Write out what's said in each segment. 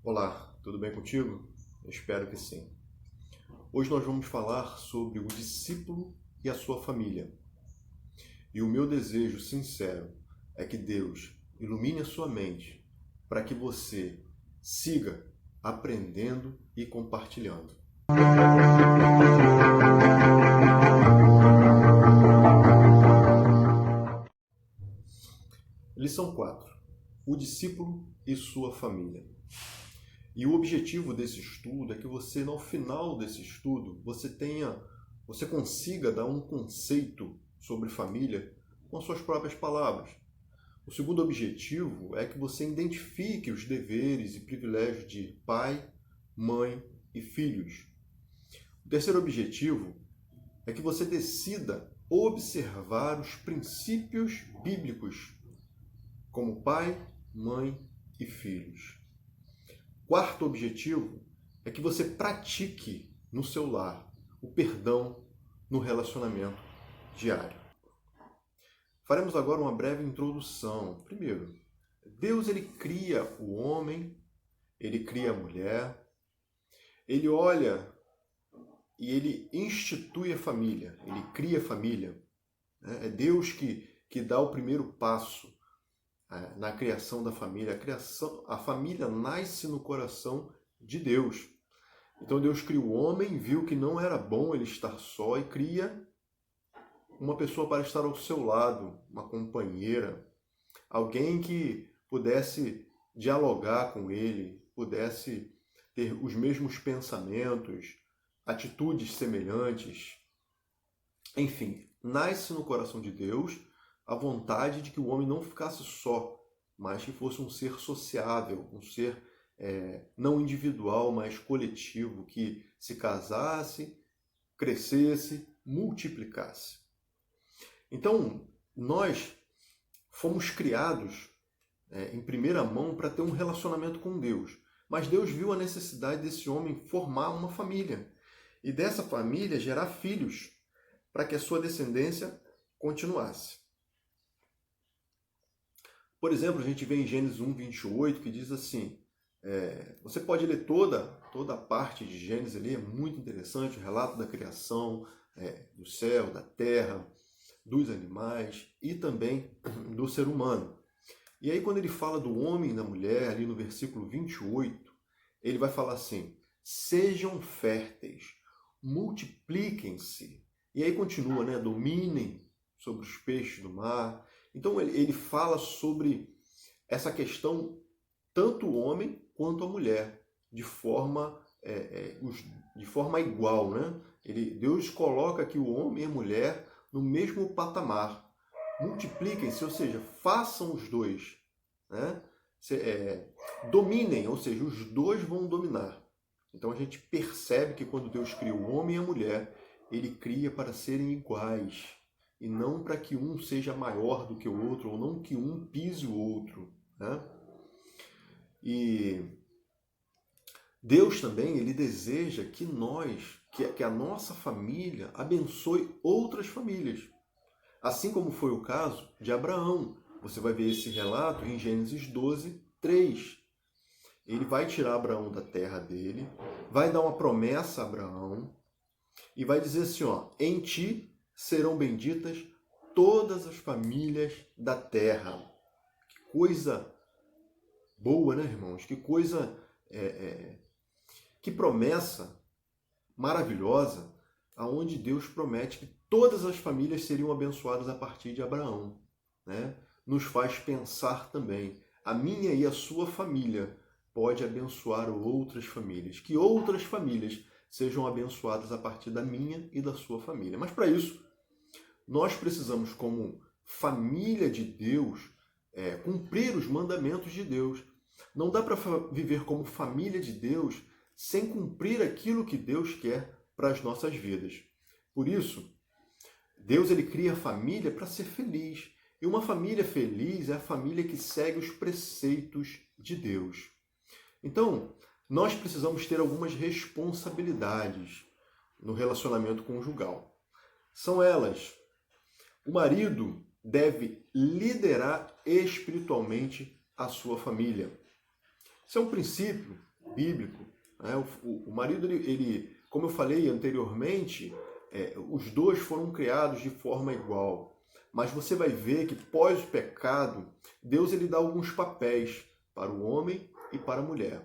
Olá, tudo bem contigo? Eu espero que sim. Hoje nós vamos falar sobre o discípulo e a sua família. E o meu desejo sincero é que Deus ilumine a sua mente para que você siga aprendendo e compartilhando. Lição 4. O discípulo e sua família. E o objetivo desse estudo é que você, no final desse estudo, você consiga dar um conceito sobre família com as suas próprias palavras. O segundo objetivo é que você identifique os deveres e privilégios de pai, mãe e filhos. O terceiro objetivo é que você decida observar os princípios bíblicos como pai, mãe e filhos. Quarto objetivo é que você pratique no seu lar o perdão no relacionamento diário. Faremos agora uma breve introdução. Primeiro, Deus ele cria o homem, ele cria a mulher, ele olha e ele institui a família, ele cria a família. É Deus que dá o primeiro passo na criação da família. A família nasce no coração de Deus. Então Deus cria o homem, viu que não era bom ele estar só e cria uma pessoa para estar ao seu lado, uma companheira, alguém que pudesse dialogar com ele, pudesse ter os mesmos pensamentos, atitudes semelhantes. Enfim, nasce no coração de Deus a vontade de que o homem não ficasse só, mas que fosse um ser sociável, um ser não individual, mas coletivo, que se casasse, crescesse, multiplicasse. Então, nós fomos criados em primeira mão para ter um relacionamento com Deus, mas Deus viu a necessidade desse homem formar uma família e dessa família gerar filhos para que a sua descendência continuasse. Por exemplo, a gente vê em Gênesis 1, 28, que diz assim, você pode ler toda a parte de Gênesis ali, é muito interessante, o relato da criação, do céu, da terra, dos animais e também do ser humano. E aí quando ele fala do homem e da mulher, ali no versículo 28, ele vai falar assim, sejam férteis, multipliquem-se. E aí continua, dominem sobre os peixes do mar. Então ele fala sobre essa questão, tanto o homem quanto a mulher, de forma igual. Deus coloca aqui o homem e a mulher no mesmo patamar. Multipliquem-se, ou seja, façam os dois. Dominem, ou seja, os dois vão dominar. Então a gente percebe que quando Deus cria o homem e a mulher, ele cria para serem iguais. E não para que um seja maior do que o outro, ou não que um pise o outro. E Deus também, ele deseja que que a nossa família abençoe outras famílias. Assim como foi o caso de Abraão. Você vai ver esse relato em Gênesis 12, 3. Ele vai tirar Abraão da terra dele, vai dar uma promessa a Abraão e vai dizer assim, em ti serão benditas todas as famílias da terra. Que coisa boa, né, irmãos? Que coisa, que promessa maravilhosa, aonde Deus promete que todas as famílias seriam abençoadas a partir de Abraão. Nos faz pensar também, a minha e a sua família pode abençoar outras famílias, que outras famílias sejam abençoadas a partir da minha e da sua família. Mas para isso, nós precisamos, como família de Deus, cumprir os mandamentos de Deus. Não dá para viver como família de Deus sem cumprir aquilo que Deus quer para as nossas vidas. Por isso, Deus ele cria a família para ser feliz. E uma família feliz é a família que segue os preceitos de Deus. Então, nós precisamos ter algumas responsabilidades no relacionamento conjugal. São elas: o marido deve liderar espiritualmente a sua família. Isso é um princípio bíblico, né? O marido, como eu falei anteriormente, os dois foram criados de forma igual. Mas você vai ver que pós o pecado, Deus ele dá alguns papéis para o homem e para a mulher.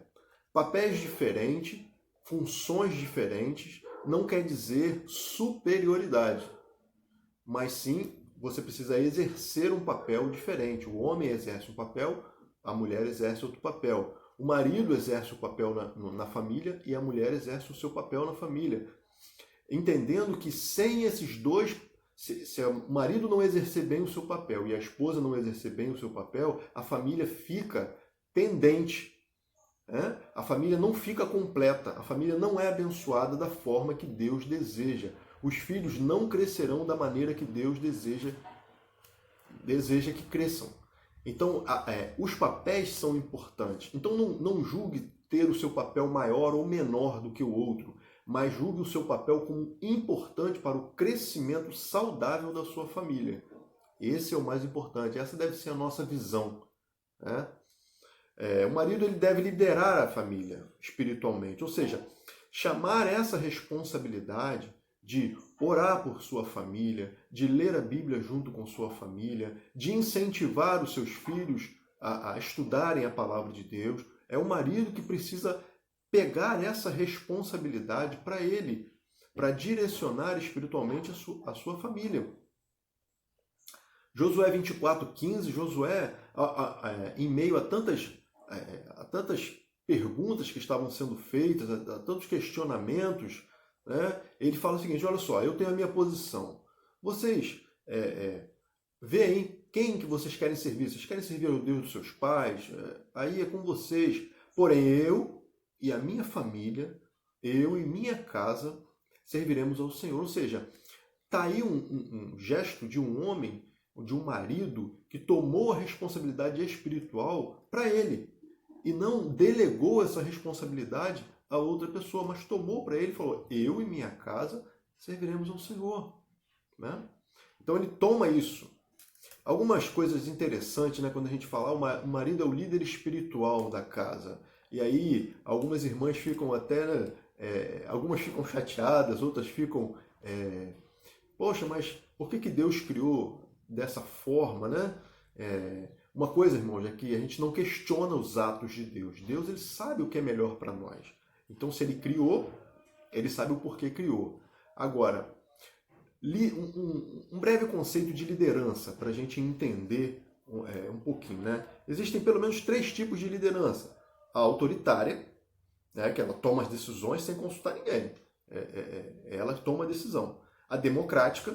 Papéis diferentes, funções diferentes, não quer dizer superioridade, mas sim você precisa exercer um papel diferente. O homem exerce um papel, a mulher exerce outro papel. O marido exerce o papel na família e a mulher exerce o seu papel na família. Entendendo que sem esses dois, se o marido não exercer bem o seu papel e a esposa não exercer bem o seu papel, a família fica pendente. A família não fica completa, a família não é abençoada da forma que Deus deseja. Os filhos não crescerão da maneira que Deus deseja que cresçam. Então, os papéis são importantes. Então, não julgue ter o seu papel maior ou menor do que o outro, mas julgue o seu papel como importante para o crescimento saudável da sua família. Esse é o mais importante, essa deve ser a nossa visão, né? O marido ele deve liderar a família espiritualmente, ou seja, chamar essa responsabilidade de orar por sua família, de ler a Bíblia junto com sua família, de incentivar os seus filhos a estudarem a palavra de Deus. É o marido que precisa pegar essa responsabilidade para ele, para direcionar espiritualmente a sua família. Josué 24:15, Josué, em meio a tantas perguntas que estavam sendo feitas, a tantos questionamentos, né, ele fala o seguinte: olha só, eu tenho a minha posição. Vocês veem quem que vocês querem servir. Vocês querem servir ao Deus dos seus pais? Aí é com vocês. Porém, eu e a minha família, eu e minha casa, serviremos ao Senhor. Ou seja, está aí um gesto de um homem, de um marido, que tomou a responsabilidade espiritual para ele. E não delegou essa responsabilidade a outra pessoa, mas tomou para ele e falou: eu e minha casa serviremos ao Senhor. Né? Então ele toma isso. Algumas coisas interessantes, né, quando a gente fala, o marido é o líder espiritual da casa. E aí algumas irmãs ficam até, algumas ficam chateadas, outras ficam, poxa, mas por que Deus criou dessa forma, né? Uma coisa, irmãos, é que a gente não questiona os atos de Deus. Deus ele sabe o que é melhor para nós. Então, se ele criou, ele sabe o porquê criou. Agora, um breve conceito de liderança, para a gente entender um pouquinho, né? Existem pelo menos 3 tipos de liderança. A autoritária, né, que ela toma as decisões sem consultar ninguém. Ela toma a decisão. A democrática,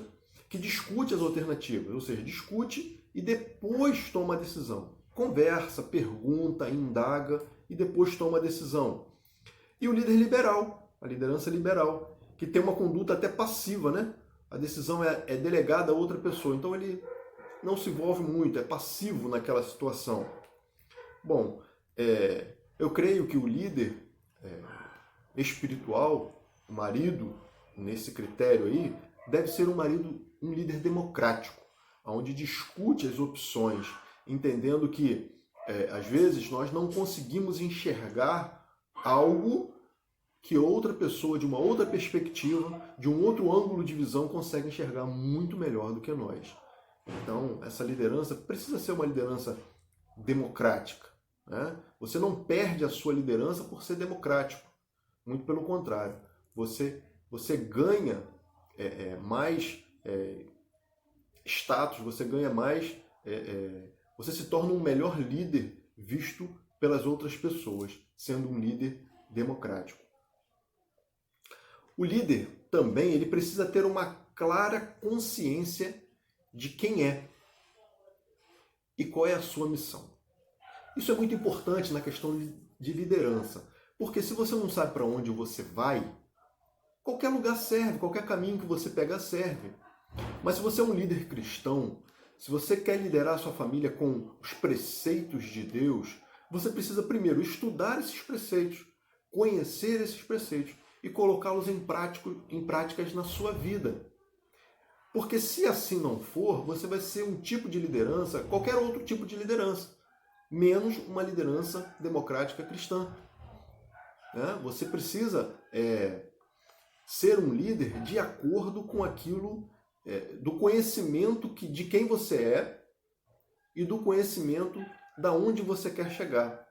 que discute as alternativas, ou seja, discute e depois toma a decisão. Conversa, pergunta, indaga e depois toma a decisão. E o líder liberal, a liderança liberal, que tem uma conduta até passiva, né? A decisão é delegada a outra pessoa, então ele não se envolve muito, é passivo naquela situação. Bom, eu creio que o líder espiritual, o marido, nesse critério aí, deve ser um líder democrático, onde discute as opções, entendendo que, às vezes, nós não conseguimos enxergar algo que outra pessoa, de uma outra perspectiva, de um outro ângulo de visão, consegue enxergar muito melhor do que nós. Então, essa liderança precisa ser uma liderança democrática. Né? Você não perde a sua liderança por ser democrático. Muito pelo contrário. Você ganha mais status, você ganha mais... você se torna um melhor líder visto pelas outras pessoas, sendo um líder democrático. O líder também ele precisa ter uma clara consciência de quem é e qual é a sua missão. Isso é muito importante na questão de liderança, porque se você não sabe para onde você vai, qualquer lugar serve, qualquer caminho que você pega serve. Mas se você é um líder cristão, se você quer liderar a sua família com os preceitos de Deus, você precisa primeiro estudar esses preceitos, conhecer esses preceitos e colocá-los em práticas na sua vida. Porque se assim não for, você vai ser um tipo de liderança, qualquer outro tipo de liderança, menos uma liderança democrática cristã. né? Você precisa ser um líder de acordo com aquilo, do conhecimento de quem você é e do conhecimento da onde você quer chegar.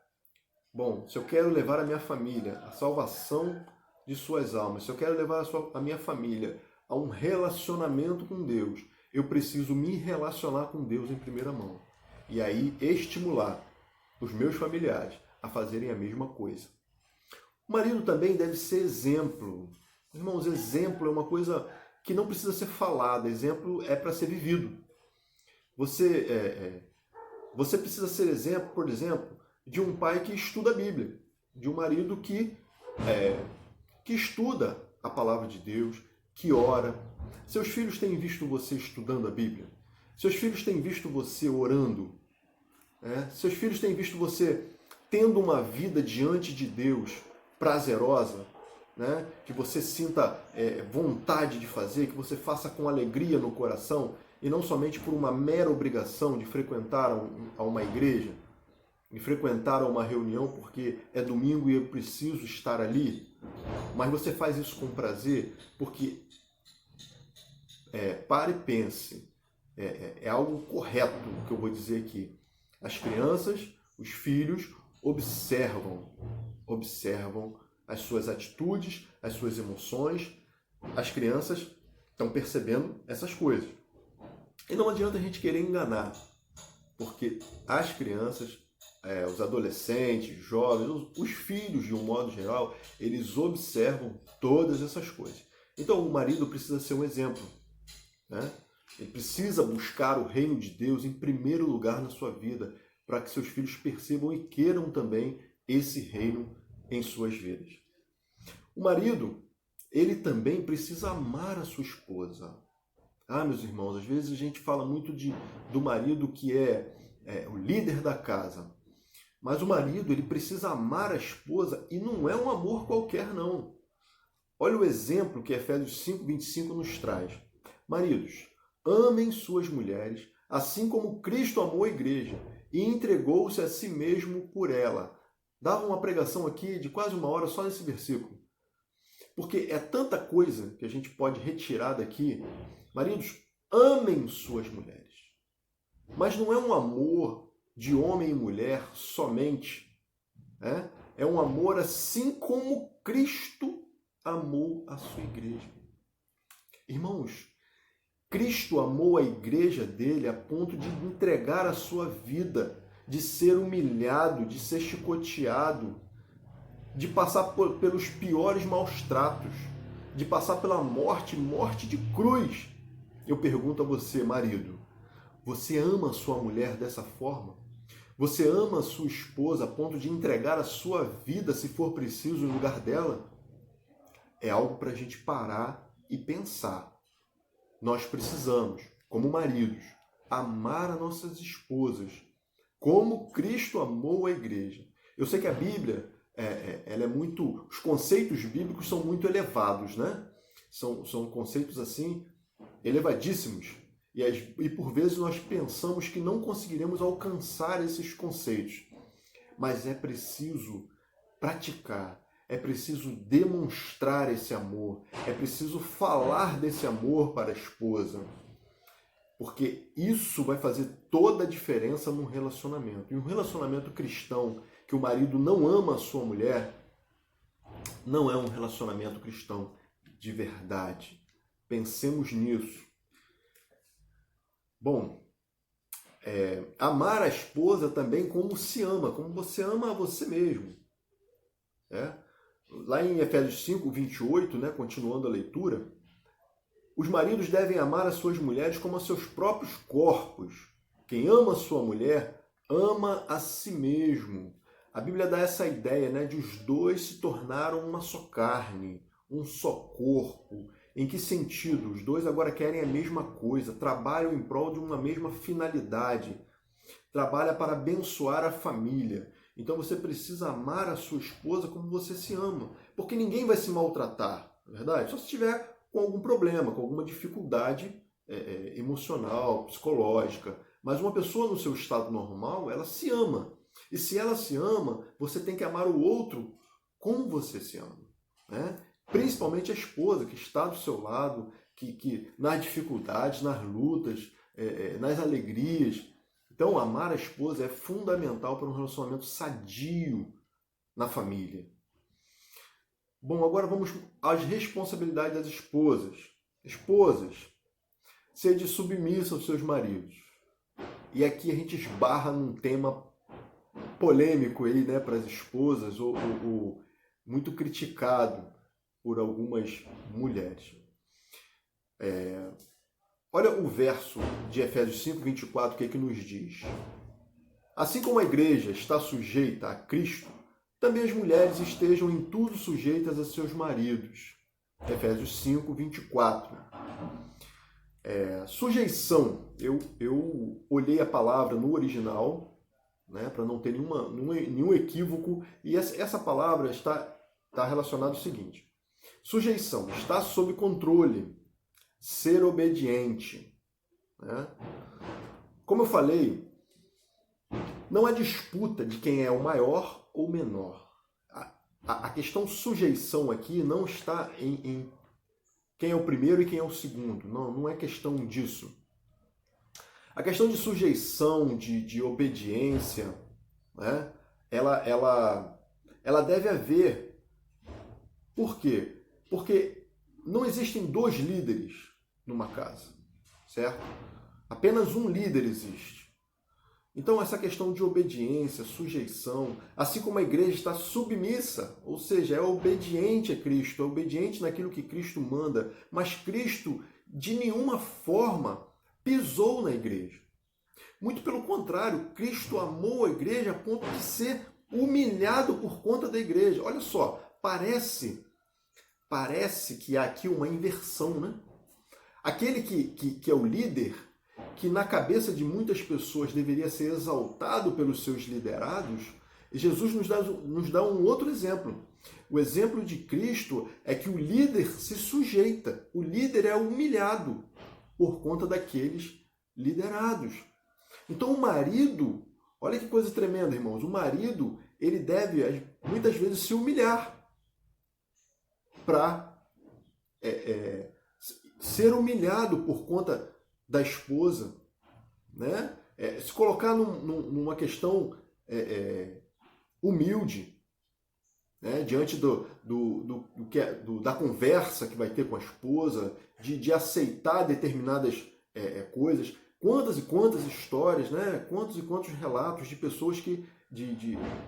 Bom, se eu quero levar a minha família à salvação de suas almas, se eu quero levar a minha família a um relacionamento com Deus, eu preciso me relacionar com Deus em primeira mão. E aí estimular os meus familiares a fazerem a mesma coisa. O marido também deve ser exemplo. Irmãos, exemplo é uma coisa que não precisa ser falada, exemplo é para ser vivido. Você precisa ser exemplo, por exemplo, de um pai que estuda a Bíblia, de um marido que estuda a palavra de Deus, que ora. Seus filhos têm visto você estudando a Bíblia? Seus filhos têm visto você orando? Seus filhos têm visto você tendo uma vida diante de Deus prazerosa, né? Que você sinta vontade de fazer, que você faça com alegria no coração e não somente por uma mera obrigação de frequentar a uma igreja, de frequentar uma reunião porque é domingo e eu preciso estar ali, mas você faz isso com prazer porque, pare e pense, é algo correto o que eu vou dizer aqui. As crianças, os filhos observam as suas atitudes, as suas emoções. As crianças estão percebendo essas coisas. E não adianta a gente querer enganar, porque as crianças, os adolescentes, jovens, os filhos de um modo geral, eles observam todas essas coisas. Então o marido precisa ser um exemplo, né? Ele precisa buscar o reino de Deus em primeiro lugar na sua vida, para que seus filhos percebam e queiram também esse reino em suas vidas. O marido, ele também precisa amar a sua esposa. Meus irmãos, às vezes a gente fala muito do marido que é o líder da casa. Mas o marido, ele precisa amar a esposa e não é um amor qualquer, não. Olha o exemplo que Efésios 5:25 nos traz. Maridos, amem suas mulheres, assim como Cristo amou a igreja e entregou-se a si mesmo por ela. Dava uma pregação aqui de quase 1 hora só nesse versículo. Porque é tanta coisa que a gente pode retirar daqui. Maridos, amem suas mulheres. Mas não é um amor de homem e mulher somente. É um amor assim como Cristo amou a sua igreja. Irmãos, Cristo amou a igreja dele a ponto de entregar a sua vida, de ser humilhado, de ser chicoteado, de passar pelos piores maus tratos, de passar pela morte de cruz. Eu pergunto a você, marido, você ama a sua mulher dessa forma? Você ama a sua esposa a ponto de entregar a sua vida, se for preciso, no lugar dela? É algo para a gente parar e pensar. Nós precisamos, como maridos, amar as nossas esposas como Cristo amou a igreja. Eu sei que a Bíblia, ela é muito... Os conceitos bíblicos são muito elevados, né? São conceitos assim, elevadíssimos. E por vezes nós pensamos que não conseguiremos alcançar esses conceitos. Mas é preciso praticar, é preciso demonstrar esse amor, é preciso falar desse amor para a esposa. Porque isso vai fazer toda a diferença num relacionamento. E um relacionamento cristão que o marido não ama a sua mulher, não é um relacionamento cristão de verdade. Pensemos nisso. Bom, amar a esposa também como se ama, como você ama a você mesmo. Lá em Efésios 5:28, né, continuando a leitura, os maridos devem amar as suas mulheres como a seus próprios corpos. Quem ama a sua mulher, ama a si mesmo. A Bíblia dá essa ideia, né, de os dois se tornaram uma só carne, um só corpo. Em que sentido? Os dois agora querem a mesma coisa, trabalham em prol de uma mesma finalidade. Trabalha para abençoar a família. Então você precisa amar a sua esposa como você se ama. Porque ninguém vai se maltratar, não é verdade? Só se tiver com algum problema, com alguma dificuldade emocional, psicológica. Mas uma pessoa no seu estado normal, ela se ama. E se ela se ama, você tem que amar o outro como você se ama, né? Principalmente a esposa que está do seu lado, que nas dificuldades, nas lutas, nas alegrias. Então, amar a esposa é fundamental para um relacionamento sadio na família. Bom, agora vamos às responsabilidades das esposas. Esposas, sede submissa aos seus maridos. E aqui a gente esbarra num tema polêmico aí, né, para as esposas, ou muito criticado por algumas mulheres. Olha o verso de Efésios 5, 24, o que é que nos diz? Assim como a igreja está sujeita a Cristo, também as mulheres estejam em tudo sujeitas a seus maridos. Efésios 5, 24. Sujeição, eu olhei a palavra no original, né, para não ter nenhum equívoco, e essa palavra está relacionada ao seguinte: sujeição, estar sob controle, ser obediente, né? Como eu falei, não há disputa de quem é o maior ou menor. A questão sujeição aqui não está em quem é o primeiro e quem é o segundo. Não é questão disso. A questão de sujeição, de obediência, né? Ela deve haver. Por quê? Porque não existem dois líderes numa casa, certo? Apenas um líder existe. Então, essa questão de obediência, sujeição, assim como a igreja está submissa, ou seja, é obediente a Cristo, é obediente naquilo que Cristo manda, mas Cristo, de nenhuma forma, pisou na igreja. Muito pelo contrário, Cristo amou a igreja a ponto de ser humilhado por conta da igreja. Olha só, parece que há aqui uma inversão, né? Aquele que é o líder, que na cabeça de muitas pessoas deveria ser exaltado pelos seus liderados, Jesus nos dá um outro exemplo. O exemplo de Cristo é que o líder se sujeita, o líder é humilhado por conta daqueles liderados. Então o marido, olha que coisa tremenda, irmãos, o marido, ele deve muitas vezes se humilhar para ser humilhado por conta da esposa, né? Se colocar numa questão humilde, né? Diante da conversa que vai ter com a esposa, de aceitar determinadas coisas. Quantas e quantas histórias, né? Quantos e quantos relatos de pessoas que...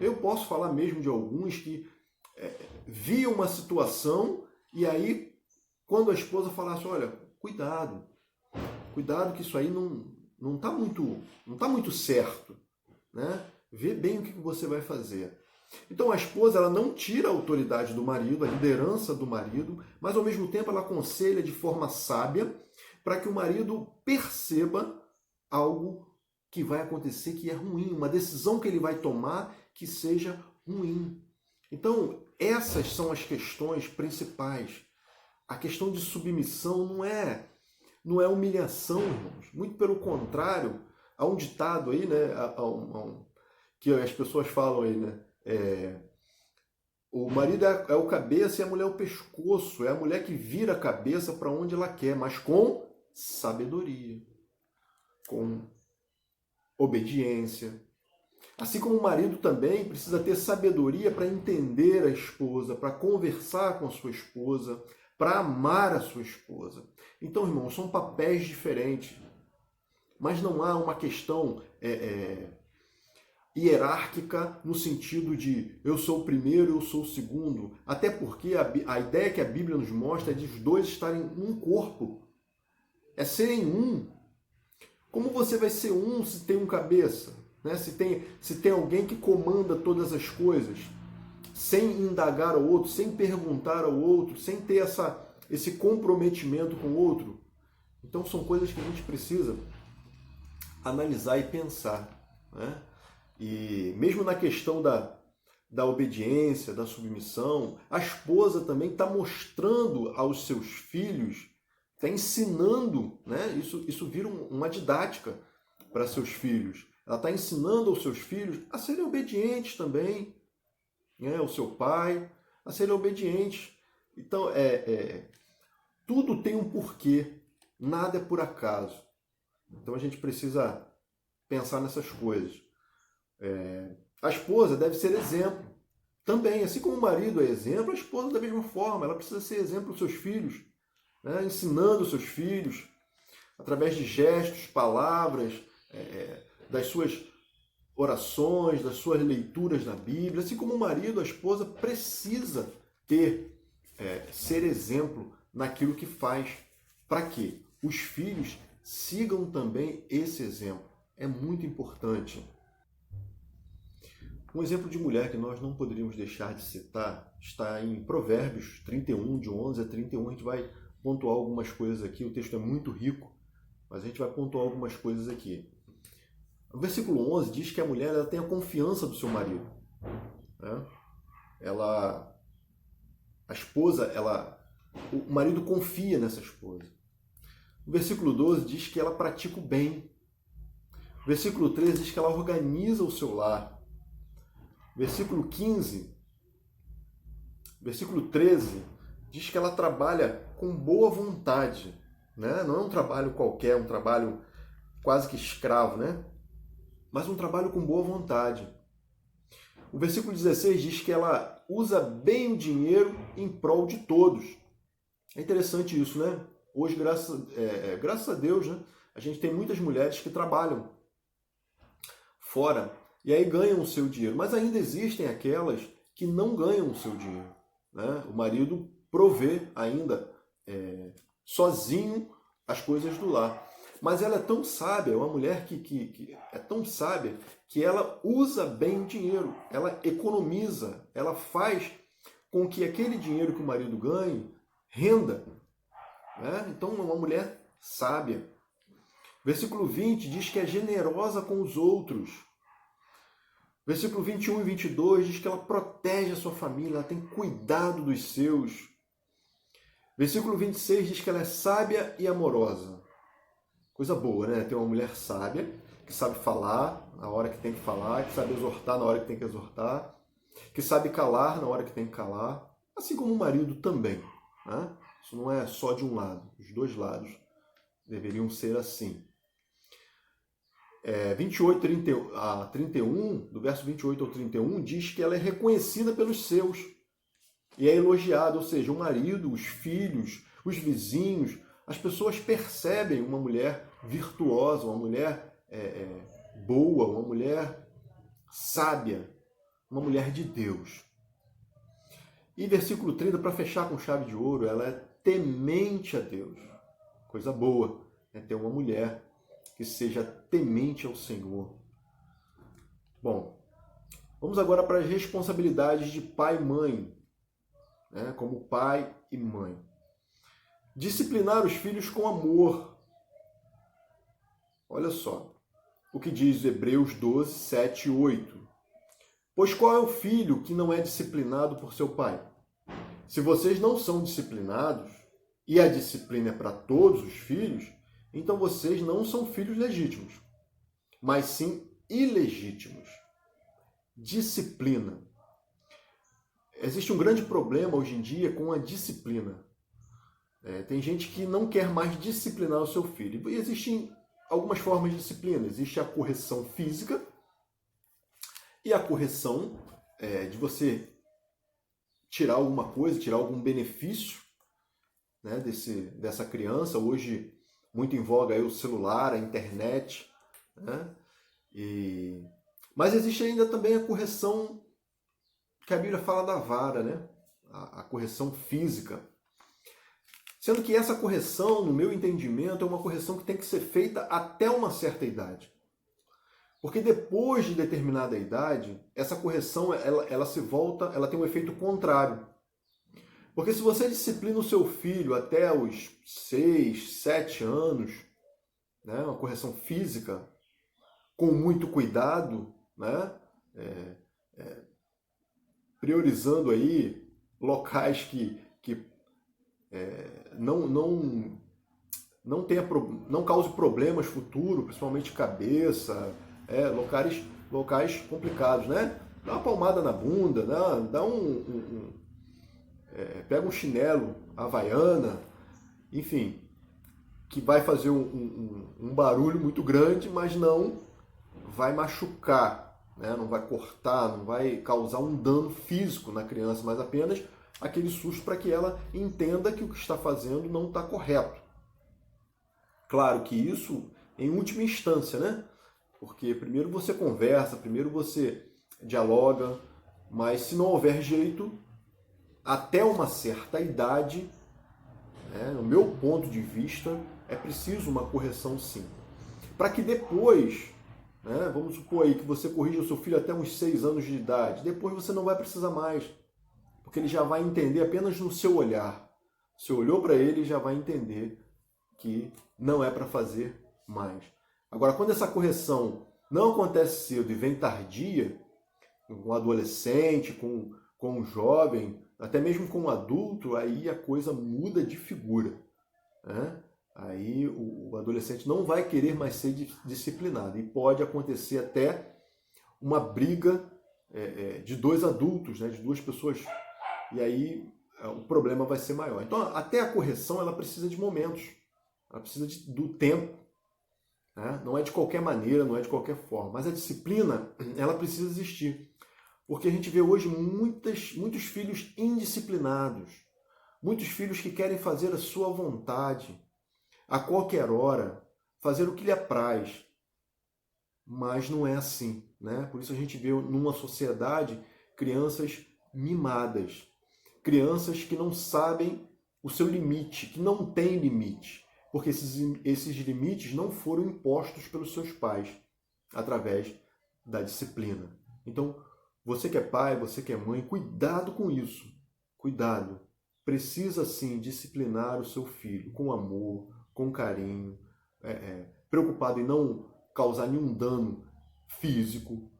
eu posso falar mesmo de alguns que viam uma situação e aí, quando a esposa falasse, olha, cuidado que isso aí não está muito certo, né? Vê bem o que você vai fazer. Então a esposa, ela não tira a autoridade do marido, a liderança do marido, mas ao mesmo tempo ela aconselha de forma sábia para que o marido perceba algo que vai acontecer que é ruim, uma decisão que ele vai tomar que seja ruim. Então essas são as questões principais. A questão de submissão não é humilhação, irmãos. Muito pelo contrário, há um ditado aí, né, que as pessoas falam aí, né, o marido é o cabeça e a mulher é o pescoço. É a mulher que vira a cabeça para onde ela quer, mas com sabedoria, com obediência. Assim como o marido também precisa ter sabedoria para entender a esposa, para conversar com a sua esposa, para amar a sua esposa. Então, irmãos, são papéis diferentes, mas não há uma questão hierárquica no sentido de eu sou o primeiro, eu sou o segundo, até porque a ideia que a Bíblia nos mostra é de os dois estarem um corpo, é serem um. Como você vai ser um se tem um cabeça? Né? Se tem alguém que comanda todas as coisas, sem indagar ao outro, sem perguntar ao outro, sem ter esse comprometimento com o outro. Então são coisas que a gente precisa analisar e pensar, né? E mesmo na questão da obediência, da submissão, a esposa também está mostrando aos seus filhos, está ensinando, né? Isso vira uma didática para seus filhos. Ela está ensinando aos seus filhos a serem obedientes também, né, ao seu pai, a serem obedientes. Então, tudo tem um porquê, nada é por acaso. Então a gente precisa pensar nessas coisas. A esposa deve ser exemplo também, assim como o marido é exemplo, a esposa da mesma forma, ela precisa ser exemplo dos seus filhos, né? Ensinando os seus filhos, através de gestos, palavras, das suas orações, das suas leituras na Bíblia, assim como o marido, a esposa precisa ser exemplo naquilo que faz, para que os filhos sigam também esse exemplo. É muito importante. Um exemplo de mulher que nós não poderíamos deixar de citar está em Provérbios 31, de 11 a 31. A gente vai pontuar algumas coisas aqui, o texto é muito rico, mas a gente vai pontuar algumas coisas aqui. O versículo 11 diz que a mulher ela tem a confiança do seu marido, né? A esposa, o marido confia nessa esposa. O versículo 12 diz que ela pratica o bem. O versículo 13 diz que ela organiza o seu lar. Versículo 15, versículo 13 diz que ela trabalha com boa vontade, né? Não é um trabalho qualquer, um trabalho quase que escravo, né? Mas um trabalho com boa vontade. O versículo 16 diz que ela usa bem o dinheiro em prol de todos. É interessante isso, né? Hoje, graças a Deus, né? A gente tem muitas mulheres que trabalham fora e aí ganham o seu dinheiro. Mas ainda existem aquelas que não ganham o seu dinheiro, né? O marido provê ainda sozinho as coisas do lar. Mas ela é tão sábia, é uma mulher que é tão sábia que ela usa bem o dinheiro, ela economiza, ela faz com que aquele dinheiro que o marido ganhe renda, né? Então é uma mulher sábia. Versículo 20 diz que é generosa com os outros. Versículo 21 e 22 diz que ela protege a sua família, ela tem cuidado dos seus. Versículo 26 diz que ela é sábia e amorosa. Coisa boa, né? Ter uma mulher sábia, que sabe falar na hora que tem que falar, que sabe exortar na hora que tem que exortar, que sabe calar na hora que tem que calar, assim como o marido também, né? Isso não é só de um lado, os dois lados deveriam ser assim. 28 a 31, do verso 28 ao 31, diz que ela é reconhecida pelos seus e é elogiada, ou seja, o marido, os filhos, os vizinhos, as pessoas percebem uma mulher virtuosa, uma mulher boa, uma mulher sábia, uma mulher de Deus. E versículo 30, para fechar com chave de ouro, ela é temente a Deus. Coisa boa é ter uma mulher que seja temente ao Senhor. Bom, vamos agora para as responsabilidades de pai e mãe, né? Como pai e mãe. Disciplinar os filhos com amor. Olha só o que diz Hebreus 12, 7 e 8. Pois qual é o filho que não é disciplinado por seu pai? Se vocês não são disciplinados, e a disciplina é para todos os filhos, então vocês não são filhos legítimos, mas sim ilegítimos. Disciplina. Existe um grande problema hoje em dia com a disciplina. Tem gente que não quer mais disciplinar o seu filho. E existem algumas formas de disciplina. Existe a correção física e a correção de você tirar alguma coisa, tirar algum benefício, né, dessa criança. Hoje, muito em voga aí o celular, a internet, né? Mas existe ainda também a correção que a Bíblia fala da vara, né? A correção física. Sendo que essa correção, no meu entendimento, é uma correção que tem que ser feita até uma certa idade. Porque depois de determinada idade, essa correção ela se volta, ela tem um efeito contrário. Porque se você disciplina o seu filho até os 6, 7 anos, né, uma correção física, com muito cuidado, né, priorizando aí locais que não cause problemas futuros, principalmente cabeça, locais complicados, né? Dá uma palmada na bunda, dá pega um chinelo, havaiana, enfim, que vai fazer um barulho muito grande, mas não vai machucar, né? Não vai cortar, não vai causar um dano físico na criança, mas apenas aquele susto para que ela entenda que o que está fazendo não está correto. Claro que isso em última instância, né? Porque primeiro você conversa, primeiro você dialoga, mas se não houver jeito, até uma certa idade, né, no meu ponto de vista, é preciso uma correção sim. Para que depois, né, vamos supor aí que você corrija o seu filho até uns 6 anos de idade, depois você não vai precisar mais, porque ele já vai entender apenas no seu olhar. Você olhou para ele e já vai entender que não é para fazer mais. Agora, quando essa correção não acontece cedo e vem tardia, com um adolescente, com um jovem, até mesmo com um adulto, aí a coisa muda de figura, né? Aí o adolescente não vai querer mais ser disciplinado e pode acontecer até uma briga de dois adultos, né? De duas pessoas, e aí o problema vai ser maior. Então, até a correção ela precisa de momentos, ela precisa do tempo, né? Não é de qualquer maneira, não é de qualquer forma, mas a disciplina ela precisa existir. Porque a gente vê hoje muitos filhos indisciplinados, muitos filhos que querem fazer a sua vontade, a qualquer hora, fazer o que lhe apraz. Mas não é assim, né? Por isso a gente vê numa sociedade crianças mimadas, crianças que não sabem o seu limite, que não têm limite, porque esses limites não foram impostos pelos seus pais, através da disciplina. Então, você que é pai, você que é mãe, cuidado com isso. Cuidado. Precisa sim disciplinar o seu filho com amor, com carinho, preocupado em não causar nenhum dano físico,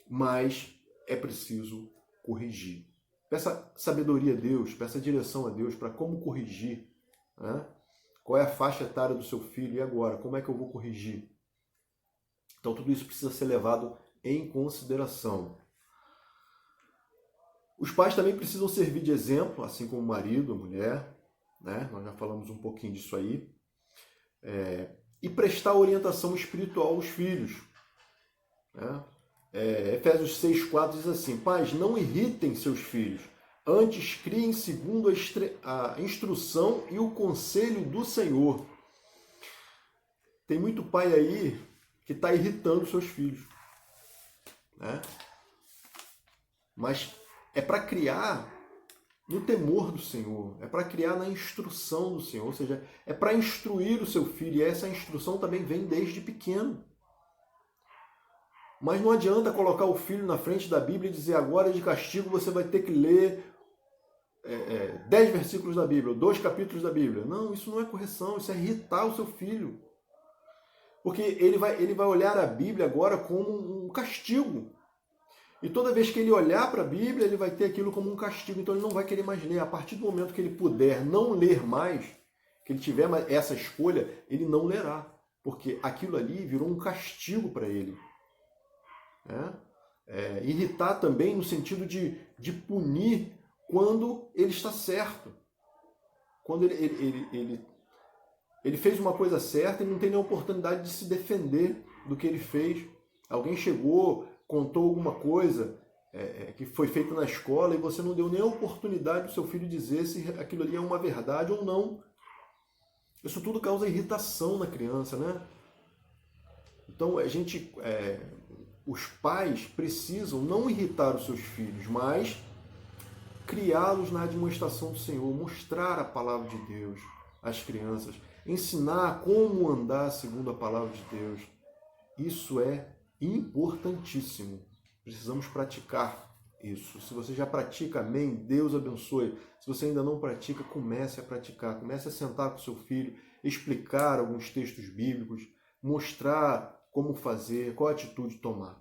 mas é preciso corrigir. Peça sabedoria a Deus, peça direção a Deus para como corrigir, né? Qual é a faixa etária do seu filho e agora? Como é que eu vou corrigir? Então tudo isso precisa ser levado em consideração. Os pais também precisam servir de exemplo, assim como o marido, a mulher, né? Nós já falamos um pouquinho disso aí. E prestar orientação espiritual aos filhos, né? Efésios 6,4 diz assim: pais, não irritem seus filhos, antes criem segundo a instrução e o conselho do Senhor. Tem muito pai aí que está irritando seus filhos, né? Mas é para criar no temor do Senhor, é para criar na instrução do Senhor, ou seja, é para instruir o seu filho, e essa instrução também vem desde pequeno. Mas não adianta colocar o filho na frente da Bíblia e dizer agora de castigo você vai ter que ler 10 versículos da Bíblia, 2 capítulos da Bíblia. Não, isso não é correção, isso é irritar o seu filho. Porque ele vai olhar a Bíblia agora como um castigo. E toda vez que ele olhar para a Bíblia, ele vai ter aquilo como um castigo. Então ele não vai querer mais ler. A partir do momento que ele puder não ler mais, que ele tiver essa escolha, ele não lerá. Porque aquilo ali virou um castigo para ele. Irritar também no sentido de punir quando ele está certo. Quando ele fez uma coisa certa e não tem nem oportunidade de se defender do que ele fez. Alguém chegou, contou alguma coisa que foi feita na escola e você não deu nem a oportunidade do seu filho dizer se aquilo ali é uma verdade ou não. Isso tudo causa irritação na criança, né? Então os pais precisam não irritar os seus filhos, mas criá-los na demonstração do Senhor, mostrar a palavra de Deus às crianças, ensinar como andar segundo a palavra de Deus. Isso é importantíssimo. Precisamos praticar isso. Se você já pratica, amém, Deus abençoe. Se você ainda não pratica, comece a praticar. Comece a sentar com seu filho, explicar alguns textos bíblicos, mostrar como fazer, qual atitude tomar.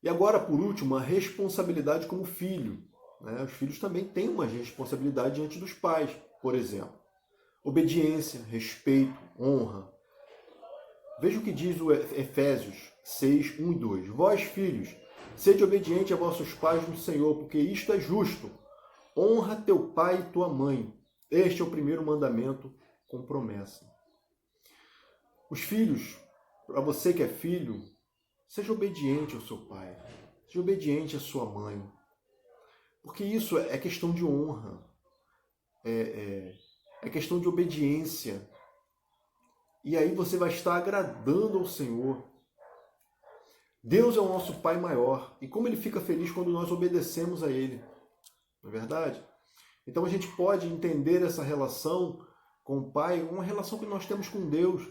E agora, por último, a responsabilidade como filho. Os filhos também têm uma responsabilidade diante dos pais, por exemplo. Obediência, respeito, honra. Veja o que diz o Efésios 6, 1 e 2. Vós, filhos, sede obediente a vossos pais no Senhor, porque isto é justo. honra teu pai e tua mãe. Este é o primeiro mandamento com promessa. Os filhos, para você que é filho, seja obediente ao seu pai, seja obediente à sua mãe, porque isso é questão de honra, é questão de obediência. E aí você vai estar agradando ao Senhor. Deus é o nosso Pai maior. E como Ele fica feliz quando nós obedecemos a Ele. Não é verdade? Então a gente pode entender essa relação com o Pai, uma relação que nós temos com Deus.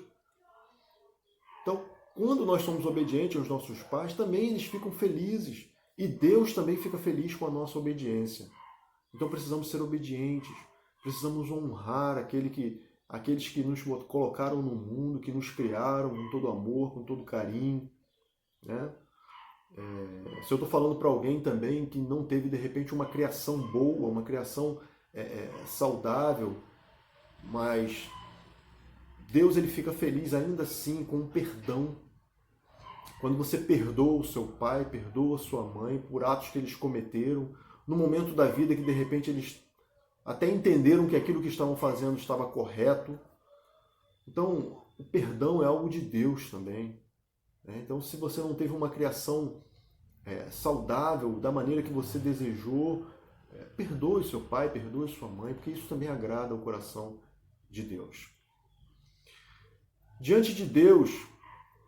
Então, quando nós somos obedientes aos nossos pais, também eles ficam felizes. E Deus também fica feliz com a nossa obediência. Então precisamos ser obedientes. Precisamos honrar aqueles que nos colocaram no mundo, que nos criaram com todo amor, com todo carinho. Né? Se eu estou falando para alguém também que não teve, de repente, uma criação boa, uma criação saudável, mas Deus ele fica feliz ainda assim com o perdão. Quando você perdoa o seu pai, perdoa a sua mãe por atos que eles cometeram, no momento da vida que de repente eles até entenderam que aquilo que estavam fazendo estava correto. Então, o perdão é algo de Deus também. Então, se você não teve uma criação saudável da maneira que você desejou, perdoe seu pai, perdoe sua mãe, porque isso também agrada o coração de Deus. Diante de Deus,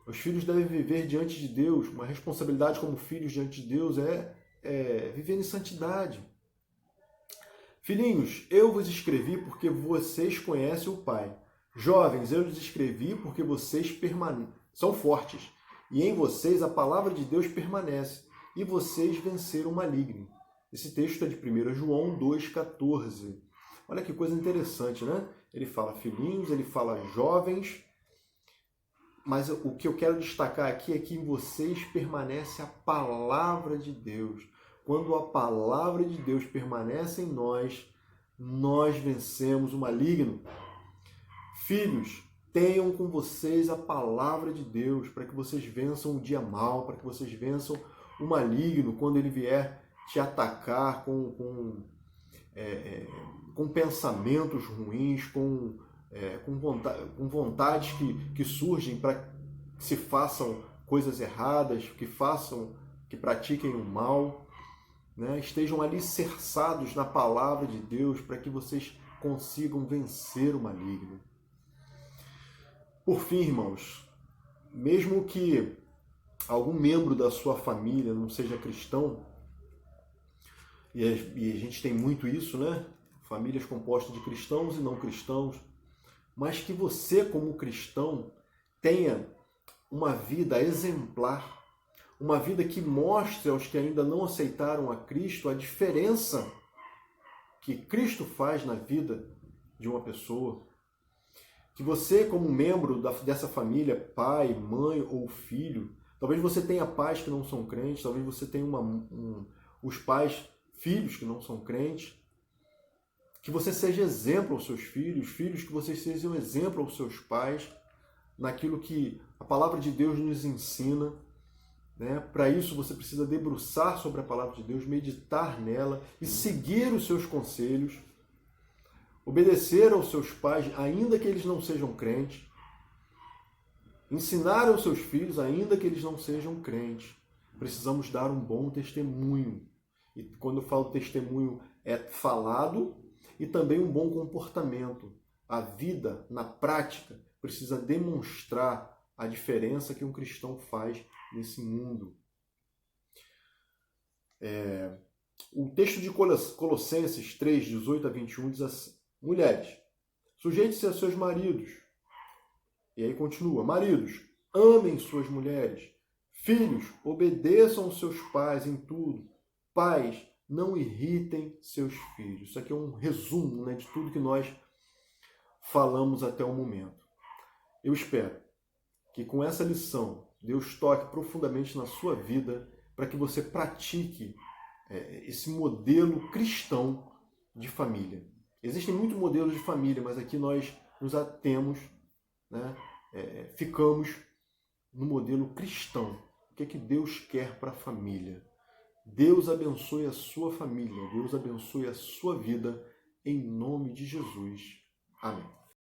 os filhos devem viver diante de Deus. Uma responsabilidade como filhos diante de Deus é viver em santidade. Filhinhos, eu vos escrevi porque vocês conhecem o Pai. Jovens, eu lhes escrevi porque vocês são fortes. E em vocês a palavra de Deus permanece. E vocês venceram o maligno. Esse texto é de 1 João 2,14. Olha que coisa interessante, né? Ele fala filhinhos, ele fala jovens. Mas o que eu quero destacar aqui é que em vocês permanece a palavra de Deus. Quando a palavra de Deus permanece em nós, nós vencemos o maligno. Filhos, tenham com vocês a palavra de Deus para que vocês vençam o dia mau, para que vocês vençam o maligno quando ele vier te atacar com pensamentos ruins, com vontades que surgem para que se façam coisas erradas, que pratiquem o mal. Né? Estejam alicerçados na palavra de Deus para que vocês consigam vencer o maligno. Por fim, irmãos, mesmo que algum membro da sua família não seja cristão, e a gente tem muito isso, né? Famílias compostas de cristãos e não cristãos, mas que você, como cristão, tenha uma vida exemplar, uma vida que mostre aos que ainda não aceitaram a Cristo a diferença que Cristo faz na vida de uma pessoa. Que você, como membro dessa família, pai, mãe ou filho, talvez você tenha pais que não são crentes, talvez você tenha os pais, filhos que não são crentes, que você seja exemplo aos seus filhos, filhos que vocês sejam exemplo aos seus pais, naquilo que a palavra de Deus nos ensina. Né? Para isso você precisa debruçar sobre a palavra de Deus, meditar nela e seguir os seus conselhos, obedecer aos seus pais, ainda que eles não sejam crentes, ensinar aos seus filhos, ainda que eles não sejam crentes. Precisamos dar um bom testemunho. E quando eu falo testemunho, é falado e também um bom comportamento. A vida, na prática, precisa demonstrar a diferença que um cristão faz nesse mundo. O texto de Colossenses 3, 18 a 21 diz assim: mulheres, sujeitem-se a seus maridos. E aí continua: maridos, amem suas mulheres. Filhos, obedeçam aos seus pais em tudo. Pais, não irritem seus filhos. Isso aqui é um resumo, né, de tudo que nós falamos até o momento. Eu espero que com essa lição Deus toque profundamente na sua vida para que você pratique esse modelo cristão de família. Existem muitos modelos de família, mas aqui nós nos atemos, né, ficamos no modelo cristão. O que é que Deus quer para a família? Deus abençoe a sua família, Deus abençoe a sua vida, em nome de Jesus. Amém.